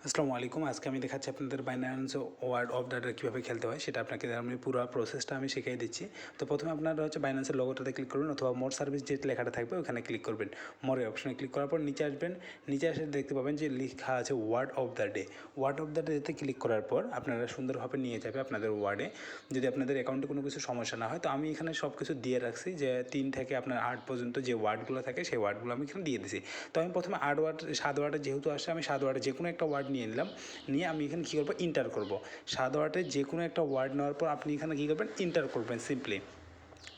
আসসালামু আলাইকুম। আজকে আমি দেখাচ্ছি আপনাদের Binance world of the day কীভাবে খেলতে হয় সেটা আপনাকে আমি পুরো প্রসেসটা আমি শিখিয়ে দিচ্ছি। তো প্রথমে আপনারা হচ্ছে বাইন্যান্সের লোগোটাতে ক্লিক করবেন অথবা মোর সার্ভিস যে লেখাটা থাকবে ওখানে ক্লিক করবেন। মোর অপশনে ক্লিক করার পর নিচে আসবেন, নিচে এসে দেখতে পাবেন যে লেখা আছে word of the day. Word of the ডেতে ক্লিক করার পর আপনারা সুন্দরভাবে নিয়ে যাবে আপনাদের ওয়ার্ডে। যদি আপনাদের অ্যাকাউন্টে কোনো কিছু সমস্যা না হয়, তো আমি এখানে সব কিছু দিয়ে রাখছি যে 3 থেকে আপনার 8 পর্যন্ত যে ওয়ার্ডগুলো থাকে সেই ওয়ার্ডগুলো আমি এখানে দিয়ে দিছি। তো আমি প্রথমে 8 ওয়ার্ড 7 ওয়ার্ডে যেহেতু আসে আমি 7 ওয়ার্ডে যে কোনো একটা ওয়ার্ড নিয়ে নিলাম। নিয়ে আমি এখানে কী করবো, ইন্টার করবো। 7 ওয়ার্ডে যে কোনো একটা ওয়ার্ড নেওয়ার পর আপনি এখানে কী করবেন, ইন্টার করবেন সিম্পলি।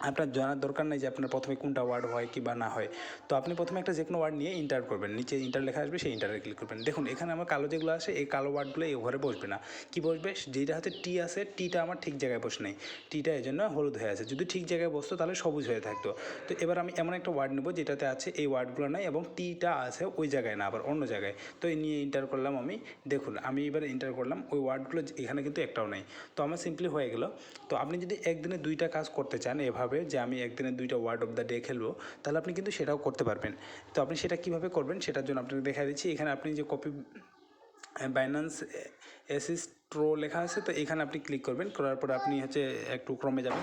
আপনার জানার দরকার নেই যে আপনার প্রথমে কোনটা ওয়ার্ড হয় কি বা না হয়। তো আপনি প্রথমে একটা যে কোনো ওয়ার্ড নিয়ে ইন্টার করবেন, নিচে ইন্টার লেখা আসবে সেই ইন্টারে ক্লিক করবেন। দেখুন এখানে আমার কালো যেগুলো আসে এই কালো ওয়ার্ডগুলো এই ঘরে বসবে না। কী বসবে, যেটা হাতে টি আছে টিটা আমার ঠিক জায়গায় বসে নেই, টিটা এই জন্য হলুদ হয়ে আছে। যদি ঠিক জায়গায় বসতো তাহলে সবুজ হয়ে থাকতো। তো এবার আমি এমন একটা ওয়ার্ড নেবো যেটাতে আছে এই ওয়ার্ডগুলো নাই এবং টিটা আছে ওই জায়গায় না, আবার অন্য জায়গায়। তো এই নিয়ে ইন্টার করলাম আমি। দেখুন আমি এবার ইন্টার করলাম, ওই ওয়ার্ডগুলো এখানে কিন্তু একটাও নেই। তো আমার সিম্পলি হয়ে গেল। তো আপনি যদি একদিনে 2টা কাজ করতে চান এভাবে যে আমি একদিনে 2টা ওয়ার্ড অফ দ্য ডে খেলবো, তাহলে আপনি কিন্তু সেটাও করতে পারবেন। তো আপনি সেটা কীভাবে করবেন সেটার জন্য আপনাকে দেখা দিচ্ছি। এখানে আপনি যে কপি বাইন্যান্স অ্যাসিস্ট্রো লেখা আছে, তো এখানে আপনি ক্লিক করবেন। করার পরে আপনি হচ্ছে একটু ক্রমে যাবেন।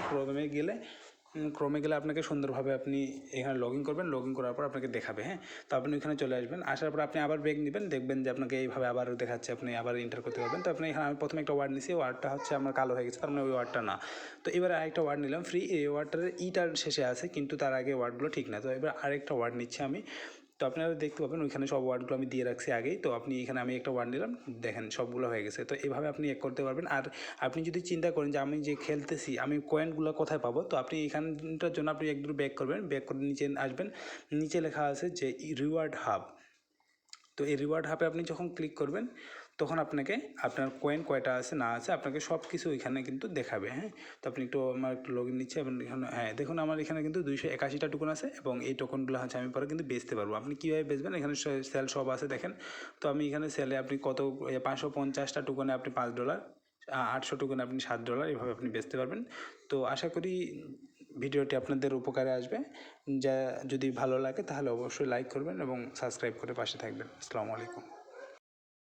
ক্রমে গেলে আপনাকে সুন্দরভাবে আপনি এখানে লগ ইন করবেন। লগ ইন করার পর আপনাকে দেখাবে, হ্যাঁ। তো আপনি এখানে চলে আসবেন, আসার পর আপনি আবার ব্রেক নেবেন, দেখবেন যে আপনাকে এইভাবে আবার দেখাচ্ছে, আপনি আবার এন্টার করতে পারবেন। তো আপনি এখানে আমি প্রথমে একটা ওয়ার্ড নিয়েছি, ওয়ার্ডটা হচ্ছে আমার কালো হয়ে গেছে, তার মানে ওই ওয়ার্ডটা না। তো এবার আরেকটা ওয়ার্ড নিলাম ফ্রি, এই ওয়ার্ডটার ইটার শেষে আছে কিন্তু তার আগে ওয়ার্ডগুলো ঠিক না। তো এবার আরেকটা ওয়ার্ড নিচ্ছি আমি। তো আপনারা দেখতে পাবেন ওইখানে সব ওয়ার্ডগুলো আমি দিয়ে রাখছি আগেই। তো আপনি এখানে আমি একটা ওয়ার্ড নিলাম, দেখেন সবগুলো হয়ে গেছে। তো এভাবে আপনি এক করতে পারবেন। আর আপনি যদি চিন্তা করেন যে আমি যে খেলতেছি আমি কয়েনগুলো কোথায় পাবো, তো আপনি এখানটার জন্য আপনি একটু ব্যাক করবেন, ব্যাক করে নিচে আসবেন। নিচে লেখা আছে যে রিওয়ার্ড হাব। তো এই রিওয়ার্ড হাবে আপনি যখন ক্লিক করবেন তখন আপনাকে আপনার কয়েন কয়টা আছে না আছে আপনাকে সব কিছু এখানে কিন্তু দেখাবে, হ্যাঁ। তো আপনি একটু আমার একটু লগ ইন নিচ্ছে এবং এখানে হ্যাঁ দেখুন আমার এখানে কিন্তু 281টা টোকন আছে এবং এই টোকনগুলো হচ্ছে আমি পরে কিন্তু বেচতে পারবো। আপনি কীভাবে বেচবেন, এখানে সেল সব আছে দেখেন। তো আমি এখানে সেলে আপনি কত 550টা টোকনে আপনি $5, 800 টোকনে আপনি $7, এভাবে আপনি বেচতে পারবেন। তো আশা করি ভিডিওটি আপনাদের উপকারে আসবে। যা যদি ভালো লাগে তাহলে অবশ্যই লাইক করবেন এবং সাবস্ক্রাইব করে পাশে থাকবেন। আসসালামু আলাইকুম।